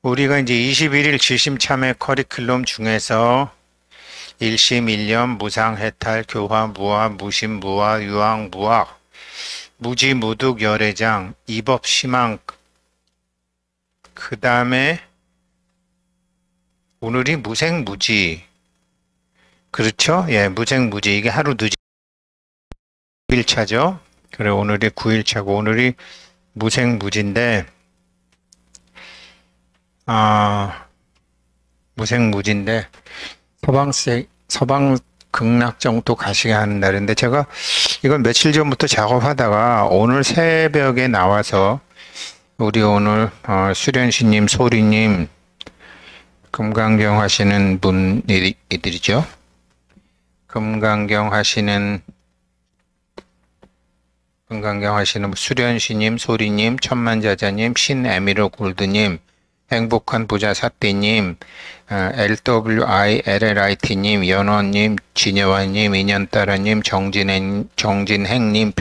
우리가 이제 21일 지심 참여 커리큘럼 중에서 1심 1년 무상 해탈 교화 무화 무심 무화 유황 무학 무지 무득 열애장 이법 심앙 그 다음에 오늘이 무생무지 그렇죠? 예, 무생무지 이게 하루 늦은 9일차죠. 그래 오늘이 9일차고 오늘이 무생무지인데 무생무지인데 서방 극락정토 가시게 하는 날인데 제가 이건 며칠 전부터 작업하다가 오늘 새벽에 나와서 우리 오늘 수련시님, 소리님, 금강경 하시는 분이들이죠. 금강경 하시는 수련시님, 소리님, 천만자자님, 신에미로 골드님, 행복한 부자 사띠님, LWILLIT님, 연원님, 진여환님, 인연따라님, 정진행님,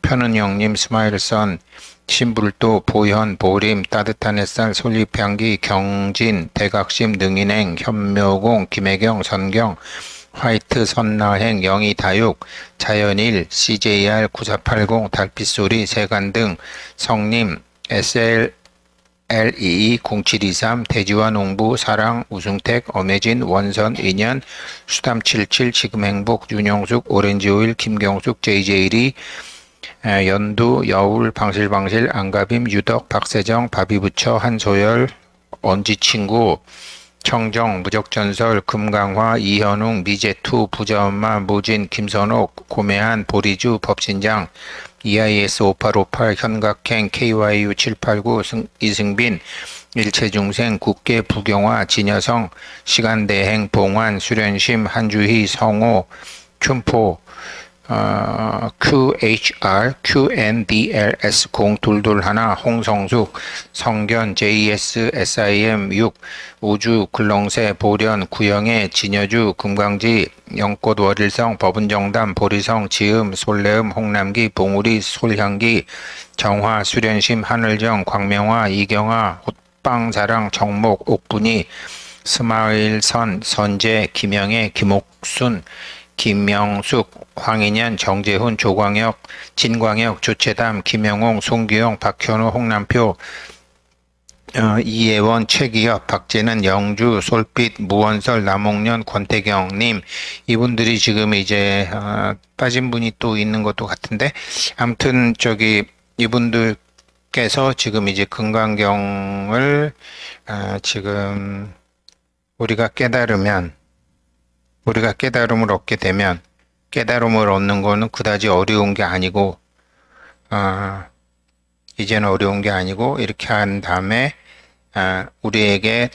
편은영님, 스마일선, 신불도, 보현, 보림, 따뜻한 햇살, 솔잎향기, 경진, 대각심, 능인행, 현묘공, 김혜경, 선경, 화이트, 선나행, 영희다육, 자연일, CJR 9480, 달빛소리, 세간등, 성님, SLEE 0723, 대지와 농부, 사랑, 우승택, 엄혜진, 원선, 인연, 수담77, 지금행복, 윤영숙, 오렌지오일, 김경숙, JJ리, 연두, 여울, 방실방실, 안가빔, 유덕, 박세정, 바비부처, 한소열, 언지친구, 청정, 무적전설, 금강화, 이현웅, 미제투, 부자엄마, 모진, 김선옥, 고매한, 보리주, 법신장, EIS 5858, 현각행, KYU 789, 이승빈, 일체중생, 국계, 부경화, 진여성, 시간대행, 봉환, 수련심, 한주희, 성호, 춘포, QHR, QNDLS 0221, 홍성숙, 성견, JS, SIM 6, 우주, 글렁새, 보련, 구영애, 진여주, 금강지, 영꽃, 월일성, 법은정담, 보리성, 지음, 솔레음, 홍남기, 봉우리, 솔향기, 정화, 수련심, 하늘정, 광명화, 이경화, 호빵사랑, 정목, 옥분이, 스마일선, 선재, 김영애, 김옥순, 김명숙, 황인현, 정재훈, 조광혁, 진광혁, 조채담, 김영홍, 송규영, 박현우, 홍남표, 이예원, 최기엽, 박재는, 영주, 솔빛, 무원설, 남홍년, 권태경님 이분들이 지금 이제 빠진 분이 또 있는 것도 같은데 아무튼 이분들께서 지금 이제 금강경을 지금 우리가 깨달음을 얻게 되면 깨달음을 얻는 거는 그다지 어려운 게 아니고 이제는 어려운 게 아니고 이렇게 한 다음에 우리에게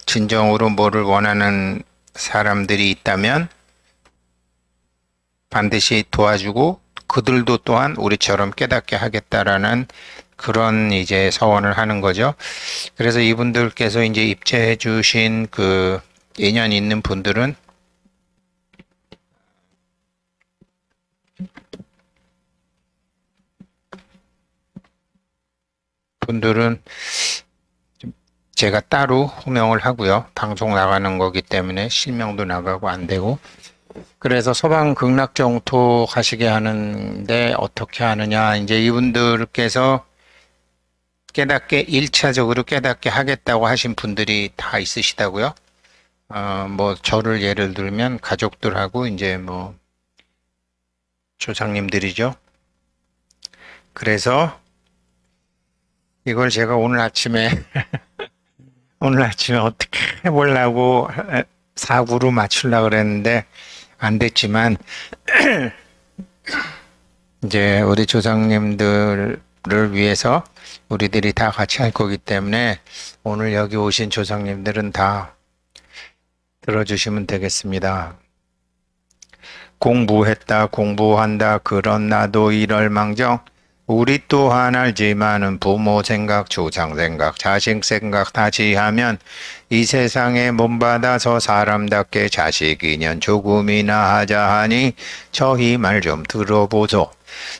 진정으로 뭐를 원하는 사람들이 있다면 반드시 도와주고 그들도 또한 우리처럼 깨닫게 하겠다라는 그런 이제 서원을 하는 거죠. 그래서 이분들께서 이제 입제해 주신 그 인연 있는 분들은 제가 따로 호명을 하고요. 방송 나가는 거기 때문에 실명도 나가고 안 되고 그래서 서방 극락정토 가시게 하는데 어떻게 하느냐 이제 이분들께서 깨닫게 1차적으로 깨닫게 하겠다고 하신 분들이 다 있으시다고요. 뭐 저를 예를 들면 가족들하고 이제 뭐 조상님들이죠. 그래서 이걸 제가 오늘 아침에 어떻게 해보려고 사구로 맞추려고 그랬는데 안 됐지만 이제 우리 조상님들을 위해서 우리들이 다 같이 할 거기 때문에 오늘 여기 오신 조상님들은 다 들어주시면 되겠습니다. 공부했다 공부한다 그런 나도 이럴망정 우리 또한 알지만은 부모 생각 조상 생각 자식 생각 다시 하면 이 세상에 몸받아서 사람답게 자식 인연 조금이나 하자 하니 저희 말 좀 들어보소.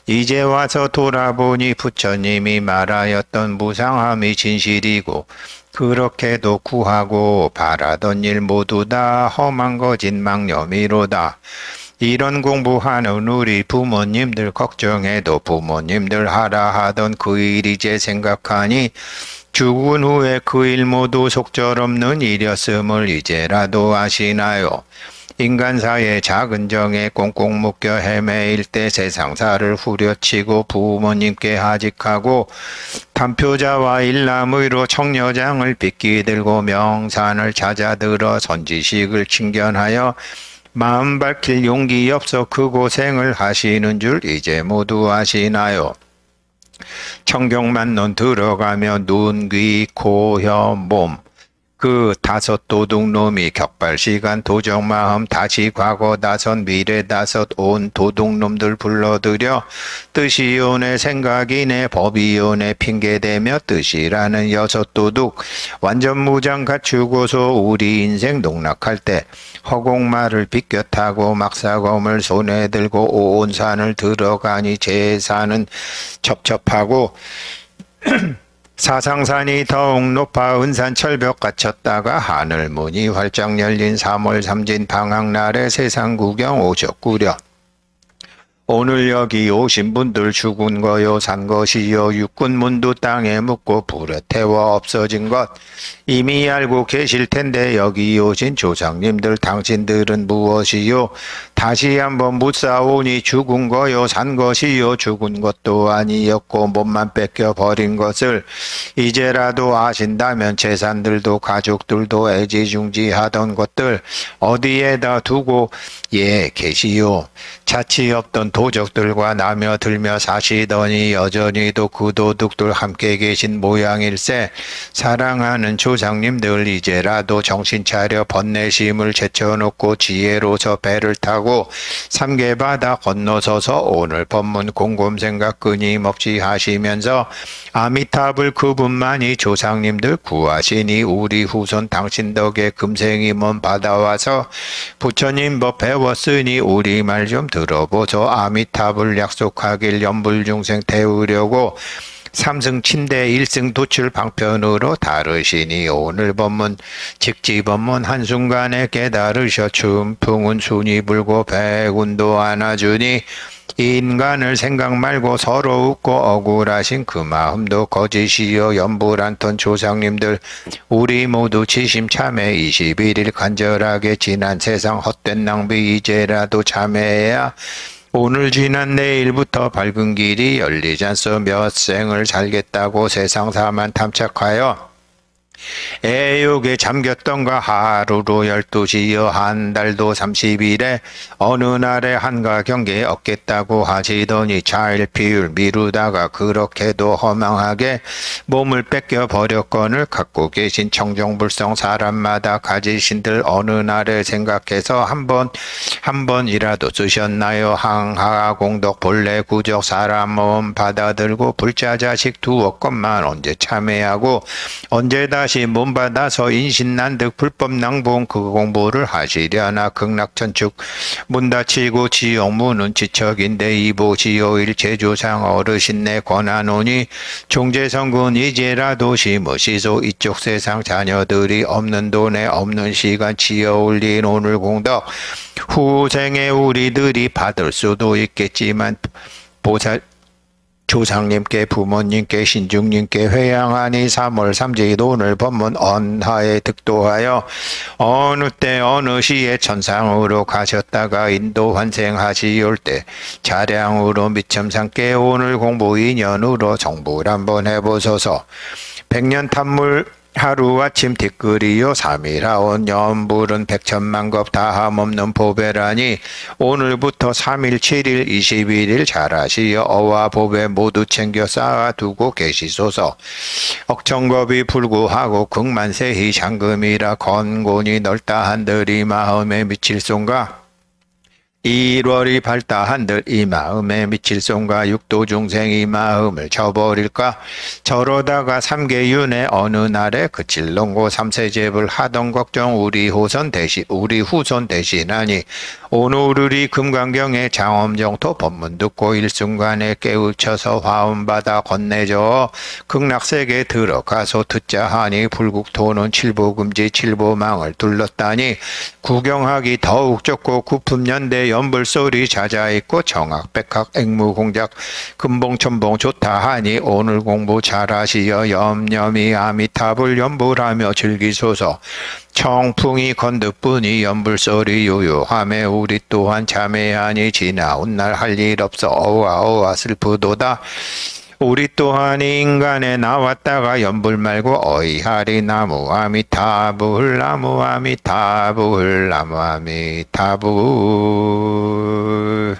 이제 와서 돌아보니 부처님이 말하였던 무상함이 진실이고 그렇게도 구하고 바라던 일 모두 다 험한 거짓 망념이로다. 이런 공부하는 우리 부모님들 걱정해도 부모님들 하라 하던 그 일 이제 생각하니 죽은 후에 그 일 모두 속절없는 일이었음을 이제라도 아시나요? 인간사의 작은 정에 꽁꽁 묶여 헤매일 때 세상사를 후려치고 부모님께 하직하고 간표자와 일남의로 청려장을 빗기 들고 명산을 찾아들어 선지식을 칭견하여 마음 밝힐 용기 없어 그 고생을 하시는 줄 이제 모두 아시나요? 청경만론 들어가며 눈, 귀, 코, 혀, 몸 그 다섯 도둑놈이 격발시간 도적마음 다시 과거 다섯 미래 다섯 온 도둑놈들 불러들여 뜻이요네 생각이네 법이요네 핑계대며 뜻이라는 여섯 도둑 완전 무장 갖추고서 우리 인생 농락할 때 허공말을 비껴 타고 막사검을 손에 들고 온 산을 들어가니 제산은 첩첩하고 사상산이 더욱 높아 은산 철벽 갖췄다가 하늘문이 활짝 열린 3월 삼진 방학날에 세상 구경 오셨구려. 오늘 여기 오신 분들 죽은 거요 산 것이요 육군문도 땅에 묻고 불에 태워 없어진 것 이미 알고 계실 텐데 여기 오신 조상님들 당신들은 무엇이요? 다시 한번 묻사오니 죽은 거요 산 것이요 죽은 것도 아니었고 몸만 뺏겨 버린 것을 이제라도 아신다면 재산들도 가족들도 애지중지하던 것들 어디에다 두고 예 계시요. 자치 없던 도적들과 나며들며 사시더니 여전히도 그 도둑들 함께 계신 모양일세. 사랑하는 조상님들 이제라도 정신 차려 번뇌심을 제쳐놓고 지혜로서 배를 타고 삼계바다 건너서서 오늘 법문 곰곰생각 끊임없이 하시면서 아미타불 그분만이 조상님들 구하시니 우리 후손 당신 덕에 금생이 먼 받아와서 부처님 법 배웠으니 우리 말 좀 들어보소. 아미타불 약속하길 연불중생 태우려고 삼승 침대 일승 도출 방편으로 다르시니 오늘 법문 직지법문 한순간에 깨달으셔 춘풍은 순이 불고 백운도 안아주니 인간을 생각 말고 서로 웃고 억울하신 그 마음도 거짓이요. 연불한턴 조상님들 우리 모두 지심참회 21일 간절하게 지난 세상 헛된 낭비 이제라도 참회해야 오늘 지난 내일부터 밝은 길이 열리잖소. 몇 생을 살겠다고 세상사만 탐착하여 애욕에 잠겼던가 하루로 12시여 한 달도 30일에 어느 날에 한가 경계 얻겠다고 하시더니 차일피일 미루다가 그렇게도 허망하게 몸을 뺏겨 버렸건을 갖고 계신 청정불성 사람마다 가지신들 어느 날에 생각해서 한 번이라도 쓰셨나요? 항하 공덕 본래 구적 사람 몸 받아들고 불자자식 두어 건만 언제 참회하고 언제 다시 몸 받아서 인신난득 불법 낭봉 그 공부를 하시려나. 극락천축 문 닫히고 지옥문은 지척인데 이보시오일 제조상 어르신네 권하노니 종제성군 이제라도 심으시소. 이쪽 세상 자녀들이 없는 돈에 없는 시간 지어올린 오늘 공덕 후생에 우리들이 받을 수도 있겠지만 조상님께 부모님께 신중님께 회양하니 3월 삼지 오늘 법문 언하에 득도하여 어느 때 어느 시에 천상으로 가셨다가 인도 환생하시올 때 차량으로 미첨삼께 오늘 공부 인연으로 정불 한번 해보소서. 백년 탐물 하루아침 뒷글이요 3일하온 연불은 백천만겁 다함없는 보배라니 오늘부터 3일 7일 21일 잘하시어 어와 보배 모두 챙겨 쌓아두고 계시소서. 억천겁이 불구하고 극만세히 장금이라 건곤이 넓다 한들이 마음에 미칠 손가 일월이 밝다 한들 이 마음에 미칠 손과 육도 중생 이 마음을 저버릴까 저러다가 삼계윤회 어느 날에 그칠 농고 삼세제불 하던 걱정 우리 후손 대신하니 오늘이 금강경에 장엄정토 법문 듣고 일순간에 깨우쳐서 화음받아 건네줘 극락세계 들어가서 듣자 하니 불국토는 칠보금지 칠보망을 둘렀다니 구경하기 더욱 좋고 구품연대 연불소리 자자있고 정학백학 앵무공작 금봉천봉 좋다 하니 오늘 공부 잘하시어 염염이 아미타불 연불하며 즐기소서 청풍이 건듯뿐이 연불소리 유유하매 우리 또한 참회하니 지나온 날 할 일 없어 어와 슬프도다 우리 또한 인간에 나왔다가 연불 말고 어이하리 나무 아미타불 나무 아미타불 나무 아미타불.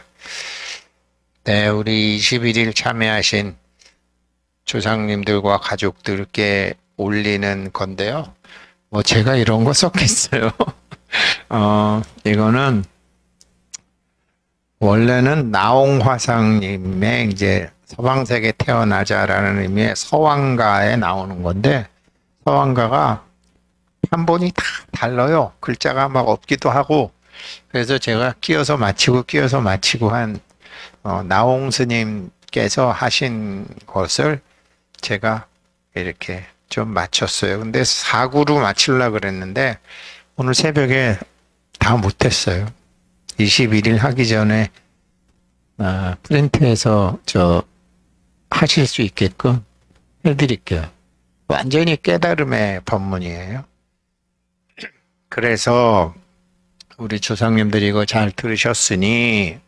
네, 우리 21일 참여하신 조상님들과 가족들께 올리는 건데요. 뭐 제가 이런 거 썼겠어요. 이거는 원래는 나홍화상님의 이제 서방세계 태어나자라는 의미의 서왕가에 나오는 건데 서왕가가 판본이 다 달라요. 글자가 막 없기도 하고 그래서 제가 끼어서 맞히고 한 나홍 스님께서 하신 것을 제가 이렇게 좀 맞췄어요. 근데 사구로 맞추려고 그랬는데 오늘 새벽에 다 못했어요. 21일 하기 전에 프린트해서 하실 수 있게끔 해드릴게요. 완전히 깨달음의 법문이에요. 그래서 우리 조상님들이 이거 잘 들으셨으니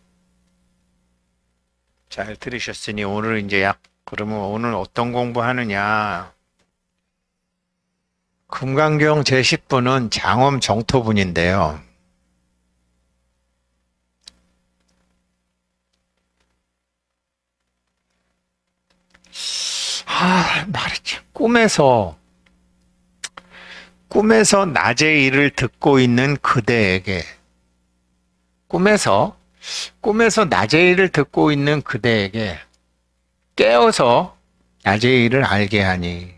오늘 이제 그러면 오늘 어떤 공부하느냐. 금강경 제10분은 장엄 정토분인데요. 말했지. 꿈에서 낮의 일을 듣고 있는 그대에게 꿈에서 낮의 일을 듣고 있는 그대에게 깨어서 낮의 일을 알게 하니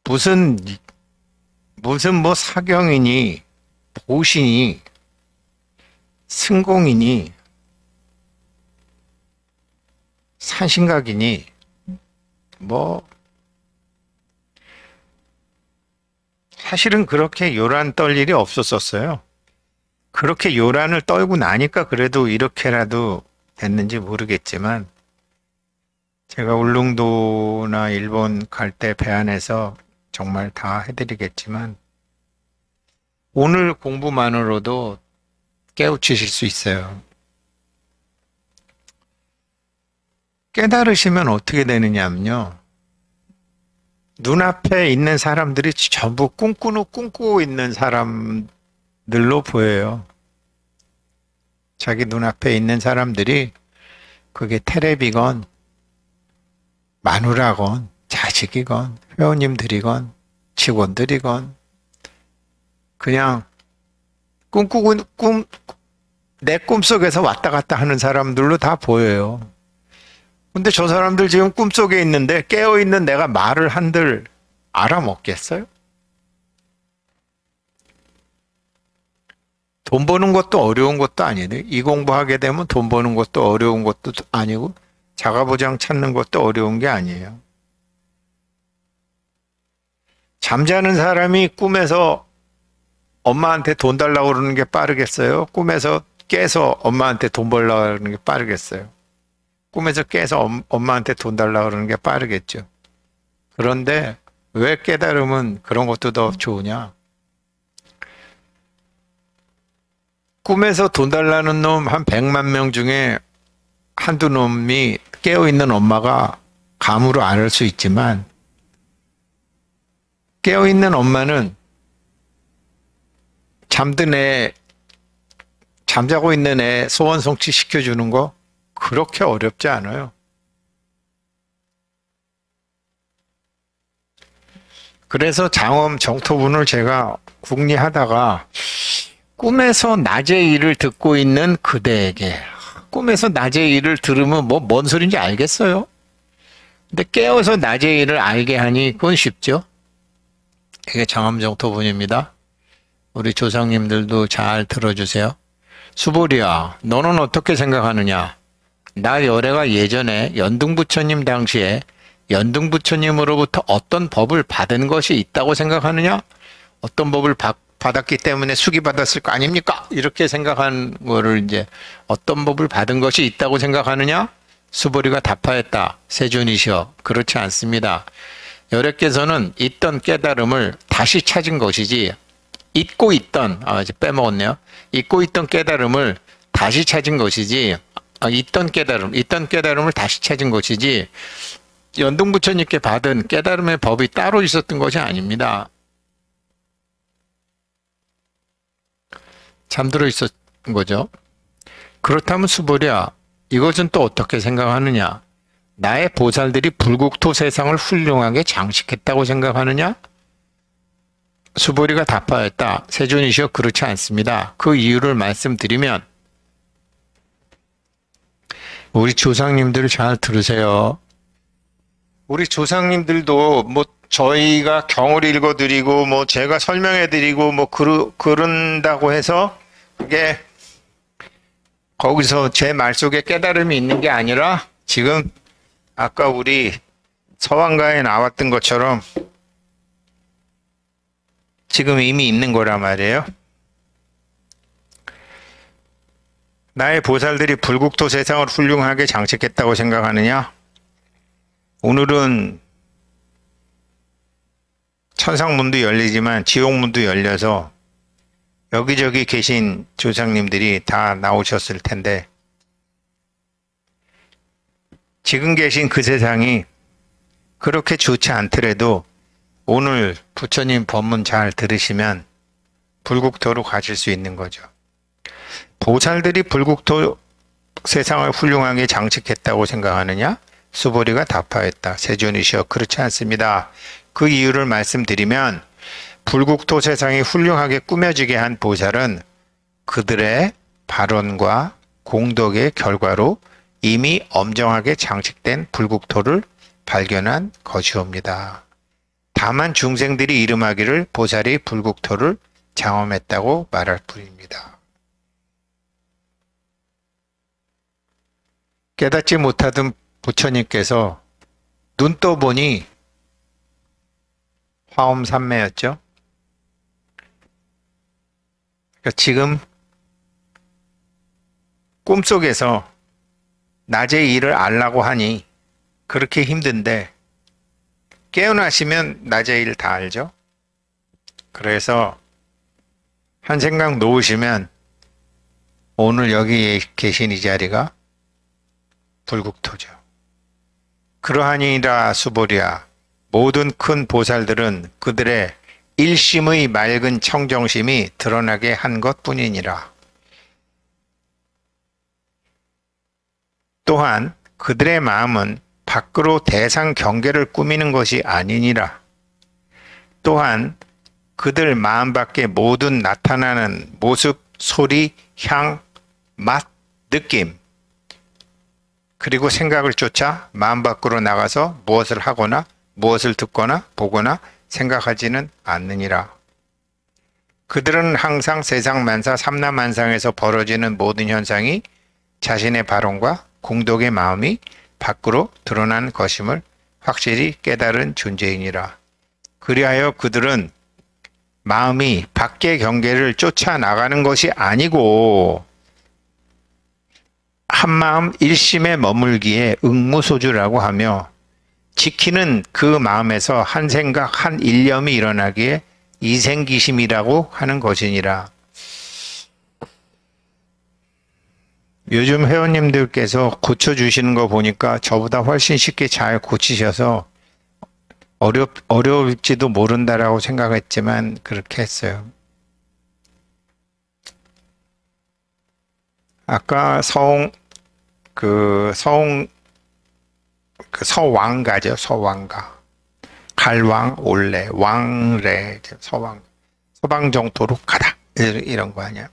무슨 뭐 사경이니 보신이 승공이니 산신각이니 뭐 사실은 그렇게 요란 떨 일이 없었었어요. 그렇게 요란을 떨고 나니까 그래도 이렇게라도 됐는지 모르겠지만 제가 울릉도나 일본 갈 때 배 안에서 정말 다 해드리겠지만 오늘 공부만으로도 깨우치실 수 있어요. 깨달으시면 어떻게 되느냐면요. 눈앞에 있는 사람들이 전부 꿈꾸고 있는 사람들로 보여요. 자기 눈앞에 있는 사람들이 그게 테레비건 마누라건 자식이건 회원님들이건 직원들이건 그냥 내 꿈속에서 왔다 갔다 하는 사람들로 다 보여요. 근데 저 사람들 지금 꿈속에 있는데 깨어있는 내가 말을 한들 알아먹겠어요? 돈 버는 것도 어려운 것도 아니에요. 이 공부하게 되면 돈 버는 것도 어려운 것도 아니고 자가보장 찾는 것도 어려운 게 아니에요. 잠자는 사람이 꿈에서 엄마한테 돈 달라고 그러는 게 빠르겠어요? 꿈에서 깨서 엄마한테 돈 벌라고 그러는 게 빠르겠어요? 꿈에서 깨서 엄마한테 돈 달라고 그러는 게 빠르겠죠. 그런데 왜 깨달으면 그런 것도 더 좋으냐? 꿈에서 돈 달라는 놈 한 100만 명 중에 한두 놈이 깨어있는 엄마가 감으로 알 수 있지만 깨어있는 엄마는 잠자고 있는 애 소원 성취 시켜주는 거 그렇게 어렵지 않아요. 그래서 장엄 정토분을 제가 궁리하다가 꿈에서 낮의 일을 듣고 있는 그대에게, 꿈에서 낮의 일을 들으면 뭐 뭔 소린지 알겠어요? 근데 깨어서 낮의 일을 알게 하니 그건 쉽죠? 이게 장엄 정토분입니다. 우리 조상님들도 잘 들어주세요. 수보리야, 너는 어떻게 생각하느냐? 나 열애가 예전에 연등부처님 당시에 연등부처님으로부터 어떤 법을 받은 것이 있다고 생각하느냐? 어떤 법을 받았기 때문에 수기받았을 거 아닙니까? 이렇게 생각한 거를 이제 어떤 법을 받은 것이 있다고 생각하느냐? 수보리가 답하였다. 세존이시여, 그렇지 않습니다. 열애께서는 있던 깨달음을 다시 찾은 것이지, 잊고 있던, 이제 빼먹었네요. 잊고 있던 깨달음을 다시 찾은 것이지, 있던 깨달음을 다시 찾은 것이지, 연등부처님께 받은 깨달음의 법이 따로 있었던 것이 아닙니다. 잠들어 있었던 거죠. 그렇다면 수보리야, 이것은 또 어떻게 생각하느냐? 나의 보살들이 불국토 세상을 훌륭하게 장식했다고 생각하느냐? 수보리가 답하였다. 세존이시여, 그렇지 않습니다. 그 이유를 말씀드리면, 우리 조상님들 잘 들으세요. 우리 조상님들도 뭐 저희가 경을 읽어드리고 뭐 제가 설명해드리고 뭐 그런다고 해서 그게 거기서 제 말 속에 깨달음이 있는 게 아니라 지금 아까 우리 서왕가에 나왔던 것처럼 지금 이미 있는 거란 말이에요. 나의 보살들이 불국토 세상을 훌륭하게 장식했다고 생각하느냐? 오늘은 천상문도 열리지만 지옥문도 열려서 여기저기 계신 조상님들이 다 나오셨을 텐데 지금 계신 그 세상이 그렇게 좋지 않더라도 오늘 부처님 법문 잘 들으시면 불국토로 가실 수 있는 거죠. 보살들이 불국토 세상을 훌륭하게 장식했다고 생각하느냐? 수보리가 답하였다. 세존이시여, 그렇지 않습니다. 그 이유를 말씀드리면 불국토 세상이 훌륭하게 꾸며지게 한 보살은 그들의 발언과 공덕의 결과로 이미 엄정하게 장식된 불국토를 발견한 것이옵니다. 다만 중생들이 이름하기를 보살이 불국토를 장엄했다고 말할 뿐입니다. 깨닫지 못하던 부처님께서 눈 떠보니 화엄삼매였죠. 그러니까 지금 꿈속에서 낮의 일을 알라고 하니 그렇게 힘든데 깨어나시면 낮의 일 다 알죠. 그래서 한 생각 놓으시면 오늘 여기 계신 이 자리가 불국토죠. 그러하니라 수보리야, 모든 큰 보살들은 그들의 일심의 맑은 청정심이 드러나게 한 것뿐이니라. 또한 그들의 마음은 밖으로 대상 경계를 꾸미는 것이 아니니라. 또한 그들 마음 밖에 모든 나타나는 모습, 소리, 향, 맛, 느낌, 그리고 생각을 쫓아 마음 밖으로 나가서 무엇을 하거나 무엇을 듣거나 보거나 생각하지는 않느니라. 그들은 항상 세상 만사 삼라만상에서 벌어지는 모든 현상이 자신의 발언과 공덕의 마음이 밖으로 드러난 것임을 확실히 깨달은 존재이니라. 그리하여 그들은 마음이 밖의 경계를 쫓아 나가는 것이 아니고 한마음 일심에 머물기에 응무소주라고 하며 지키는 그 마음에서 한 생각 한 일념이 일어나기에 이생기심이라고 하는 것이니라. 요즘 회원님들께서 고쳐주시는 거 보니까 저보다 훨씬 쉽게 잘 고치셔서 어려울지도 모른다라고 생각했지만 그렇게 했어요. 아까 서왕가죠. 서왕가. 갈왕 올래 왕래 서방정토로 가다 이런 거 아니야.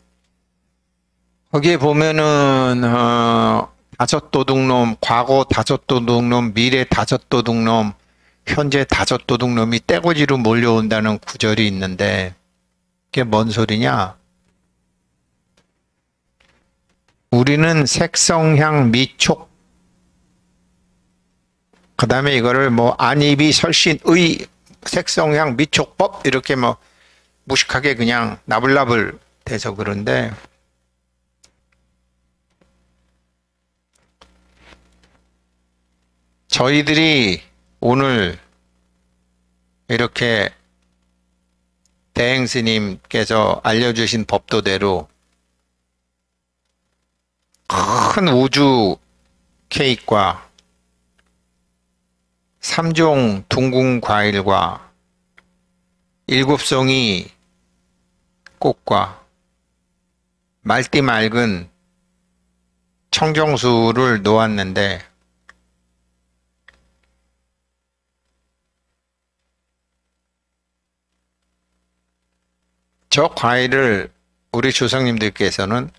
거기에 보면은 다섯 도둑놈, 과거 다섯 도둑놈, 미래 다섯 도둑놈, 현재 다섯 도둑놈이 떼거지로 몰려온다는 구절이 있는데 그게 뭔 소리냐? 우리는 색성향 미촉 그 다음에 이거를 뭐 안입이 설신의 색성향 미촉법 이렇게 뭐 무식하게 그냥 나불나불 돼서 그런데 저희들이 오늘 이렇게 대행스님께서 알려주신 법도대로 큰 우주 케이크와 3종 둥근 과일과 7송이 꽃과 맑디 맑은 청정수를 놓았는데 저 과일을 우리 조상님들께서는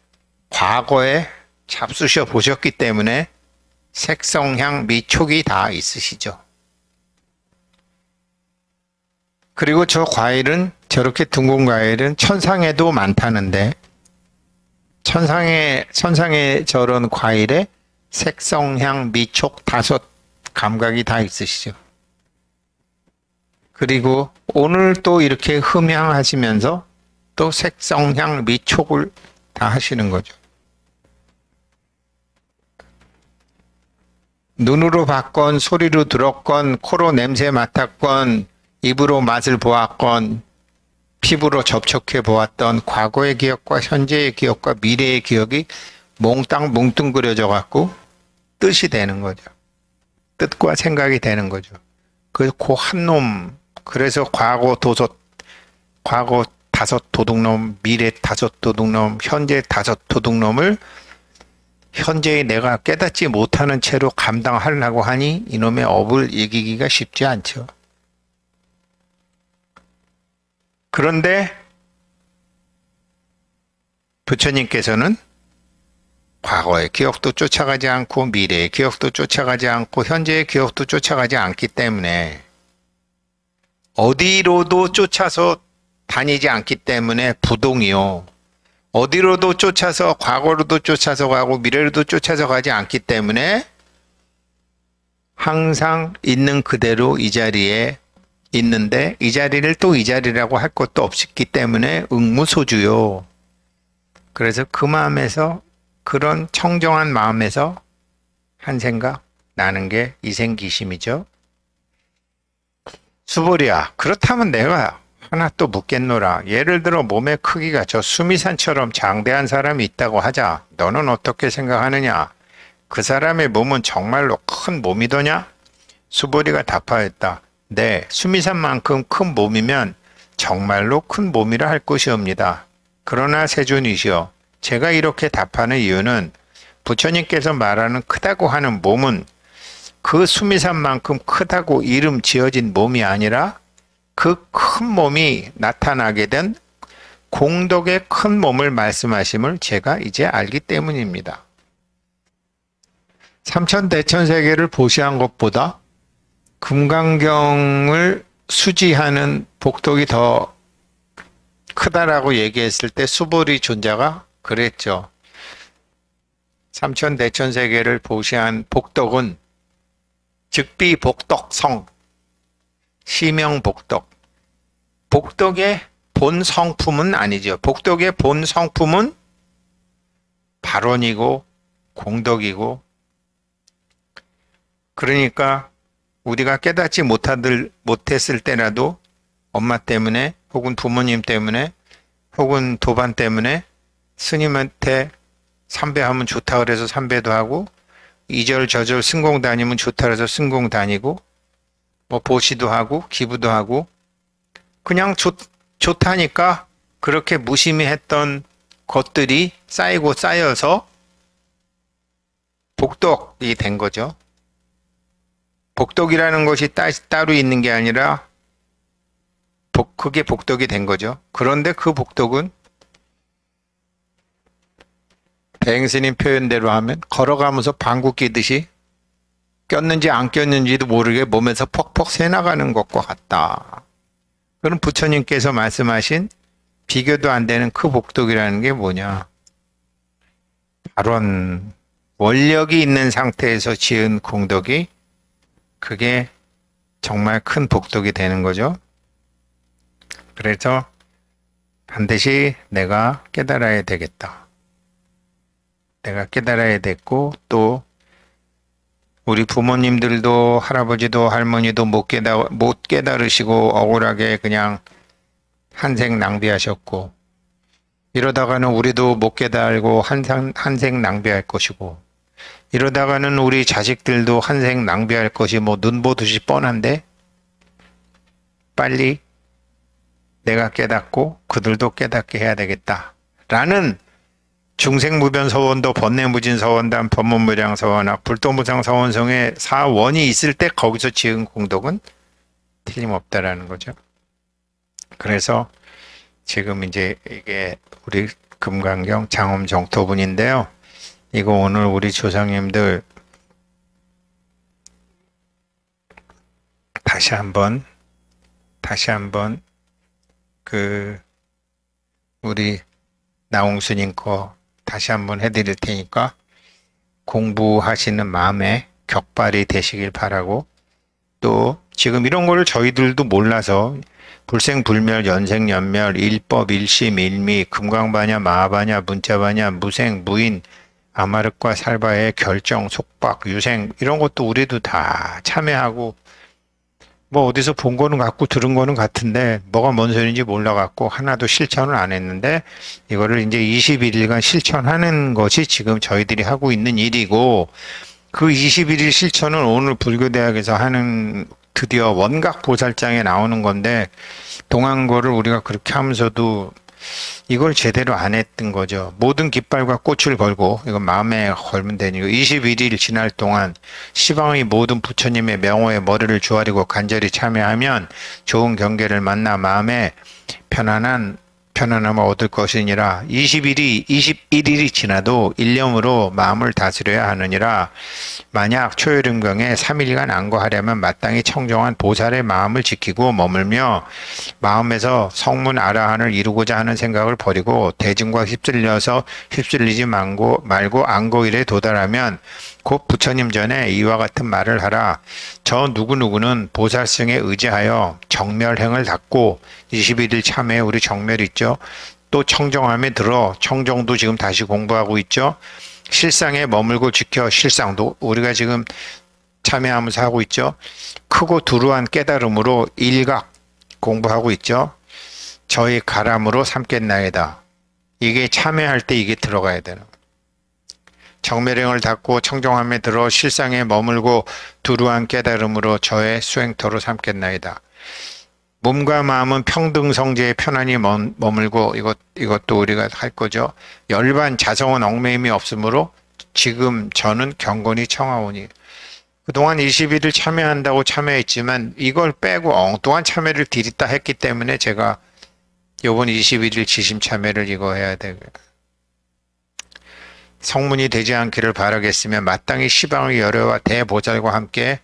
과거에 잡수셔 보셨기 때문에 색성향 미촉이 다 있으시죠. 그리고 저 과일은 저렇게 둥근 과일은 천상에도 많다는데 천상에 저런 과일에 색성향 미촉 5 감각이 다 있으시죠. 그리고 오늘 또 이렇게 흠향하시면서 또 색성향 미촉을 다 하시는 거죠. 눈으로 봤건 소리로 들었건 코로 냄새 맡았건 입으로 맛을 보았건 피부로 접촉해 보았던 과거의 기억과 현재의 기억과 미래의 기억이 몽땅 뭉뚱그려져 갖고 뜻이 되는 거죠. 뜻과 생각이 되는 거죠. 그래서 그 한 놈, 그래서 과거 5 도둑놈, 미래 5 도둑놈, 현재 5 도둑놈을 현재의 내가 깨닫지 못하는 채로 감당하려고 하니 이놈의 업을 이기기가 쉽지 않죠. 그런데 부처님께서는 과거의 기억도 쫓아가지 않고 미래의 기억도 쫓아가지 않고 현재의 기억도 쫓아가지 않기 때문에 어디로도 쫓아서 다니지 않기 때문에 부동이요. 어디로도 쫓아서 과거로도 쫓아서 가고 미래로도 쫓아서 가지 않기 때문에 항상 있는 그대로 이 자리에 있는데 이 자리를 또 이 자리라고 할 것도 없기 때문에 응무소주요. 그래서 그 마음에서 그런 청정한 마음에서 한 생각 나는 게 이생기심이죠. 수보리야, 그렇다면 내가 하나 또 묻겠노라. 예를 들어 몸의 크기가 저 수미산처럼 장대한 사람이 있다고 하자. 너는 어떻게 생각하느냐? 그 사람의 몸은 정말로 큰 몸이더냐? 수보리가 답하였다. 네, 수미산만큼 큰 몸이면 정말로 큰 몸이라 할 것이옵니다. 그러나 세존이시여, 제가 이렇게 답하는 이유는 부처님께서 말하는 크다고 하는 몸은 그 수미산만큼 크다고 이름 지어진 몸이 아니라 그 큰 몸이 나타나게 된 공덕의 큰 몸을 말씀하심을 제가 이제 알기 때문입니다. 삼천대천세계를 보시한 것보다 금강경을 수지하는 복덕이 더 크다라고 얘기했을 때 수보리 존자가 그랬죠. 삼천대천세계를 보시한 복덕은 즉비복덕성, 시명복덕. 복덕의 본 성품은 아니죠. 복덕의 본 성품은 발언이고 공덕이고, 그러니까 우리가 깨닫지 못했을 때라도 엄마 때문에 혹은 부모님 때문에 혹은 도반 때문에 스님한테 삼배하면 좋다 그래서 삼배도 하고, 이절 저절 승공 다니면 좋다 그래서 승공 다니고, 뭐 보시도 하고 기부도 하고, 그냥 좋다니까 그렇게 무심히 했던 것들이 쌓이고 쌓여서 복덕이 된 거죠. 복덕이라는 것이 따로 있는 게 아니라 그게 복덕이 된 거죠. 그런데 그 복덕은 대행스님 표현대로 하면 걸어가면서 방구 끼듯이 꼈는지 안 꼈는지도 모르게 몸에서 퍽퍽 새나가는 것과 같다. 그럼 부처님께서 말씀하신 비교도 안 되는 그 복덕이라는 게 뭐냐? 발원, 원력이 있는 상태에서 지은 공덕이 그게 정말 큰 복덕이 되는 거죠. 그래서 반드시 내가 깨달아야 되겠다. 내가 깨달아야 됐고, 또 우리 부모님들도 할아버지도 할머니도 못 깨달으시고 억울하게 그냥 한생 낭비하셨고, 이러다가는 우리도 못 깨달고 한생 낭비할 것이고, 이러다가는 우리 자식들도 한생 낭비할 것이 뭐 눈 보듯이 뻔한데, 빨리 내가 깨닫고 그들도 깨닫게 해야 되겠다 라는 중생무변서원도 번뇌무진서원단 법문무량서원학 불도무상서원성의 사원이 있을 때 거기서 지은 공덕은 틀림없다라는 거죠. 그래서 지금 이제 이게 우리 금강경 장엄정토분인데요. 이거 오늘 우리 조상님들 다시 한번 우리 나홍스님 거 다시 한번 해드릴 테니까 공부하시는 마음에 격발이 되시길 바라고, 또 지금 이런 거를 저희들도 몰라서 불생불멸 연생연멸 일법 일심 일미 금강반야 마하반야 문자반야 무생 무인 아마르과 살바의 결정 속박 유생 이런 것도 우리도 다 참여하고 뭐 어디서 본 거는 같고 들은 거는 같은데 뭐가 뭔 소리인지 몰라갖고 하나도 실천을 안 했는데, 이거를 이제 21일간 실천하는 것이 지금 저희들이 하고 있는 일이고, 그 21일 실천을 오늘 불교대학에서 하는 드디어 원각보살장에 나오는 건데, 동안 거를 우리가 그렇게 하면서도 이걸 제대로 안 했던 거죠. 모든 깃발과 꽃을 걸고, 이건 마음에 걸면 되니까 21일 지날 동안 시방의 모든 부처님의 명호에 머리를 조아리고 간절히 참여하면 좋은 경계를 만나 마음에 편안함을 얻을 것이니라. 21일이 지나도 일념으로 마음을 다스려야 하느니라. 만약 초여름경에 3일간 안거하려면 마땅히 청정한 보살의 마음을 지키고 머물며 마음에서 성문 아라한을 이루고자 하는 생각을 버리고 대중과 휩쓸리지 말고 안거일에 도달하면 곧 부처님 전에 이와 같은 말을 하라. 저 누구누구는 보살승에 의지하여 정멸행을 닦고 21일 참회 우리 정멸 있죠. 또 청정함에 들어 청정도 지금 다시 공부하고 있죠. 실상에 머물고 지켜 실상도 우리가 지금 참여하면서 하고 있죠. 크고 두루한 깨달음으로 일각 공부하고 있죠. 저희 가람으로 삼겠나이다. 이게 참여할 때 이게 들어가야 되는. 정멸행을 닦고 청정함에 들어 실상에 머물고 두루한 깨달음으로 저의 수행터로 삼겠나이다. 몸과 마음은 평등성제에 편안히 머물고 이것도 우리가 할 거죠. 열반 자성은 얽매임이 없으므로 지금 저는 경건히 청하오니. 그동안 21일 참여한다고 참여했지만 이걸 빼고 엉뚱한 참여를 들이다 했기 때문에 제가 이번 21일 지심 참여를 이거 해야 되고요. 성문이 되지 않기를 바라겠으며 마땅히 시방의 열애와 대보살과 함께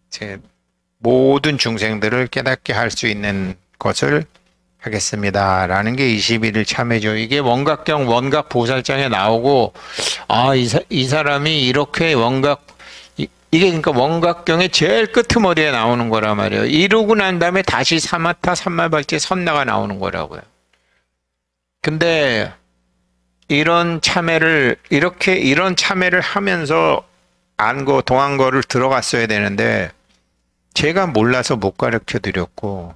제 모든 중생들을 깨닫게 할 수 있는 것을 하겠습니다. 라는 게 21일 참회죠. 이게 원각경 원각보살장에 나오고, 아, 이 사람이 이렇게 이게 그러니까 원각경의 제일 끄트머리에 나오는 거란 말이에요. 이루고 난 다음에 다시 사마타 삼말발제 선나가 나오는 거라고요. 근데 이런 참회를 하면서 동안거를 들어갔어야 되는데 제가 몰라서 못 가르쳐 드렸고,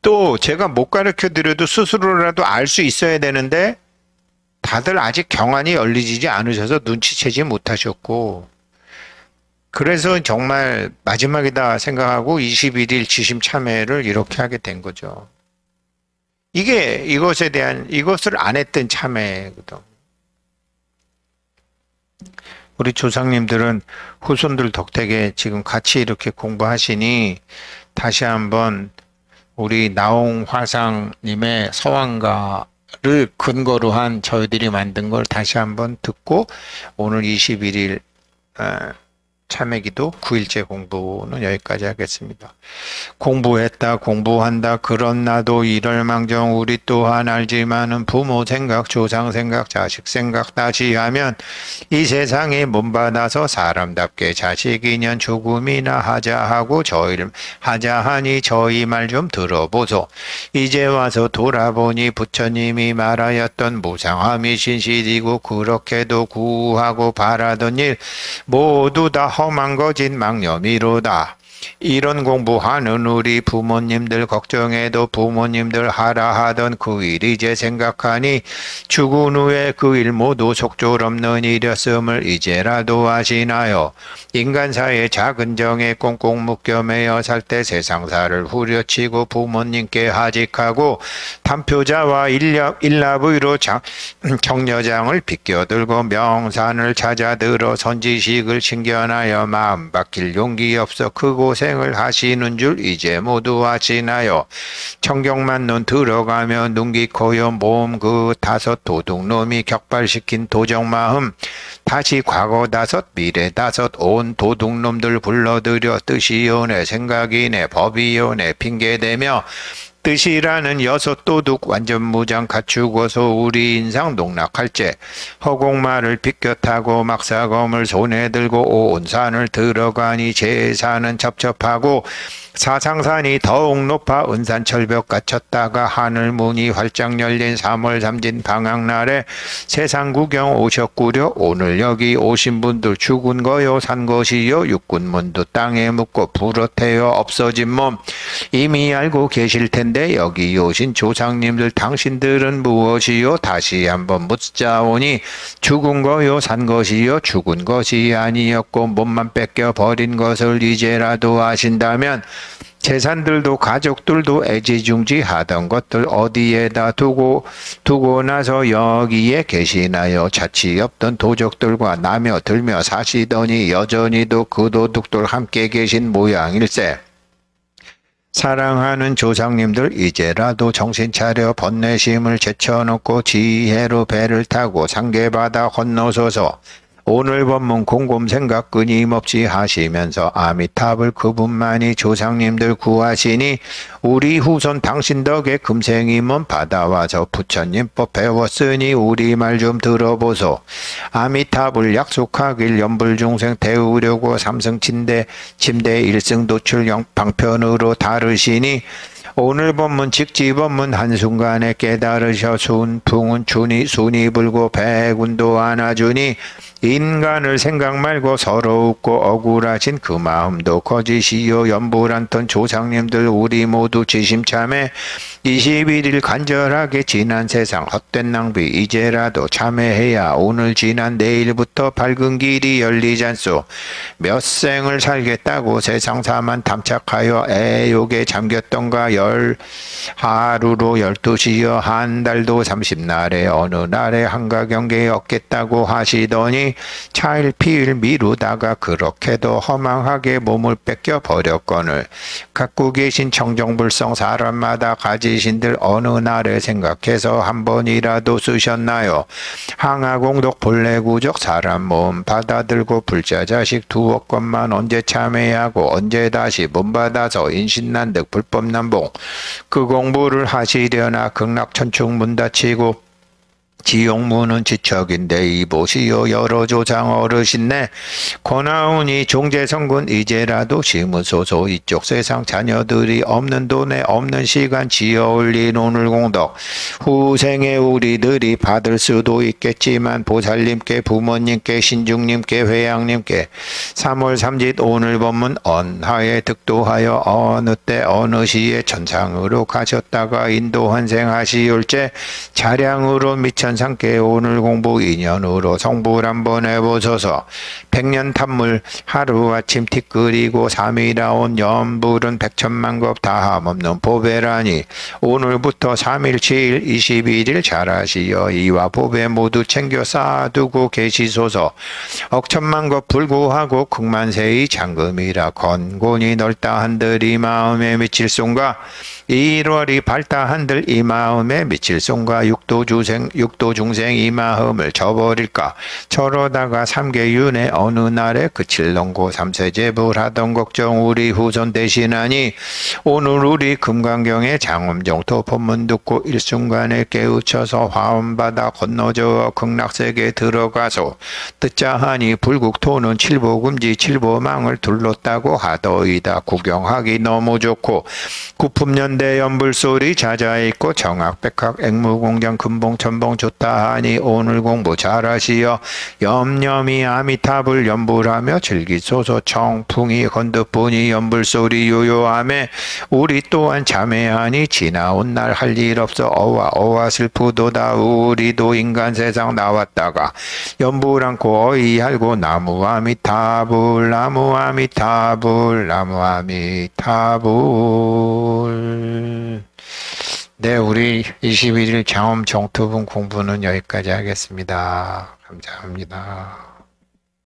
또 제가 못 가르쳐 드려도 스스로라도 알 수 있어야 되는데 다들 아직 경안이 열리지 않으셔서 눈치채지 못하셨고, 그래서 정말 마지막이다 생각하고 21일 지심 참회를 이렇게 하게 된 거죠. 이것을 안 했던 참회거든. 우리 조상님들은 후손들 덕택에 지금 같이 이렇게 공부하시니 다시 한번 우리 나홍 화상님의 서왕가를 근거로 한 저희들이 만든 걸 다시 한번 듣고 오늘 21일 참회기도 9일째 공부는 여기까지 하겠습니다. 공부했다 공부한다 그런 나도 이럴망정 우리 또한 알지만은 부모 생각 조상 생각 자식 생각 다시 하면 이 세상에 몸받아서 사람답게 자식 인연 조금이나 하자 하고 하자 하니 저희 말 좀 들어보소. 이제 와서 돌아보니 부처님이 말하였던 무상함이 신실이고 그렇게도 구하고 바라던 일 모두 다 험한 거짓 망념이로다. 이런 공부하는 우리 부모님들 걱정해도 부모님들 하라 하던 그 일 이제 생각하니 죽은 후에 그 일 모두 속절없는 일이었음을 이제라도 아시나요? 인간사의 작은 정에 꽁꽁 묶여 매여 살 때 세상사를 후려치고 부모님께 하직하고 담표자와 일납의로 정려장을 비껴들고 명산을 찾아들어 선지식을 신견하여 마음 바뀔 용기 없어 크고 고생을 하시는 줄 이제 모두 아시나요? 청경만 눈 들어가며 눈기 코여 몸 그 다섯 도둑놈이 격발시킨 도적마음 다시 과거 다섯 미래 다섯 온 도둑놈들 불러들여 뜻이요네 생각이네 법이요네 핑계대며 뜻이라는 여섯 도둑 완전 무장 갖추고서 우리 인상 농락할제 허공말을 비껴타고 막사검을 손에 들고 온 산을 들어가니 제산은 첩첩하고 사상산이 더욱 높아 은산철벽 갇혔다가 하늘문이 활짝 열린 3월 삼진 방학날에 세상 구경 오셨구려. 오늘 여기 오신 분들 죽은 거요 산 것이요 육군문도 땅에 묻고 부러태어 없어진 몸 이미 알고 계실 텐데 여기 오신 조상님들 당신들은 무엇이요? 다시 한번 묻자오니 죽은 거요 산 것이요 죽은 것이 아니었고 몸만 뺏겨 버린 것을 이제라도 아신다면 재산들도 가족들도 애지중지하던 것들 어디에다 두고 나서 여기에 계시나요? 자취 없던 도적들과 나며 들며 사시더니 여전히도 그 도둑들 함께 계신 모양일세. 사랑하는 조상님들 이제라도 정신 차려 번뇌심을 제쳐놓고 지혜로 배를 타고 상계바다 건너서서 오늘 법문 곰곰 생각 끊임없이 하시면서 아미타불 그분만이 조상님들 구하시니 우리 후손 당신 덕에 금생임원 받아와서 부처님법 배웠으니 우리 말 좀 들어보소. 아미타불 약속하길 연불중생 태우려고 삼승침대 일승도출 방편으로 다르시니 오늘 법문 직지법문 한순간에 깨달으셔 순풍은 순이 불고 백운도 안아주니 인간을 생각 말고 서로 웃고 억울하신 그 마음도 거짓이요 연불한던 조상님들 우리 모두 지심참회 21일 간절하게 지난 세상 헛된 낭비 이제라도 참회해야 오늘 지난 내일부터 밝은 길이 열리잖소. 몇 생을 살겠다고 세상사만 탐착하여 애욕에 잠겼던가 하루로 12시여 한 달도 30날에 어느 날에 한가경계에 얻겠다고 하시더니 차일피일 미루다가 그렇게도 허망하게 몸을 뺏겨 버렸거늘 갖고 계신 청정불성 사람마다 가지신들 어느 날에 생각해서 한 번이라도 쓰셨나요? 항아공덕 본래구적 사람 몸 받아들고 불자자식 두억 건만 언제 참회하고 언제 다시 몸받아서 인신난득 불법난봉 그 공부를 하시려나 극락천충 문 닫히고 지옥문은 지척인데 이보시오 여러 조상 어르신네 고나오니 종제성군 이제라도 심으소서. 이쪽 세상 자녀들이 없는 돈에 없는 시간 지어올린 오늘 공덕 후생에 우리들이 받을 수도 있겠지만 보살님께 부모님께 신중님께 회양님께 3월 3짓 오늘 법문 언하에 득도하여 어느 때 어느 시에 천상으로 가셨다가 인도 환생하시올제 차량으로 미천 천년상께 오늘 공부 2년으로 성불 한번 해보소서. 백년 탐물 하루아침 티 끓이고 3일아온 염불은 백천만급 다함없는 보배라니 오늘부터 3일 7일 21일 잘하시어 이와 보배 모두 챙겨 쌓아두고 계시소서. 억천만급 불구하고 극만세의 장금이라 건곤이 넓다 한들 이 마음에 미칠 송가 1월이 밝다 한들 이 마음에 미칠 송가 육도 중생 이 마음을 저버릴까 저러다가 삼계윤의 어느 날에 그칠 넘고 삼세제불 하던 걱정 우리 후손 대신하니 오늘 우리 금강경의 장엄정토 법문 듣고 일순간에 깨우쳐서 화엄바다 건너저 극락세계 들어가소. 듣자 하니 불국토는 칠보금지 칠보망을 둘렀다고 하더이다. 구경하기 너무 좋고 구품연대 연불소리 자자있고 정학백학 액무공장 금봉천봉 좋다 하니 오늘 공부 잘하시어 염염이 아미탑을 연불하며 즐기소서. 청풍이 건드뿐이 연불소리 요요함에 우리 또한 참회하니 지나온 날 할 일 없어 어와 슬프도다. 우리도 인간 세상 나왔다가 연불 않고 어이할고 나무 아미타불 나무 아미타불 나무 아미타불. 네, 우리 21일 장엄 정토분 공부는 여기까지 하겠습니다. 감사합니다.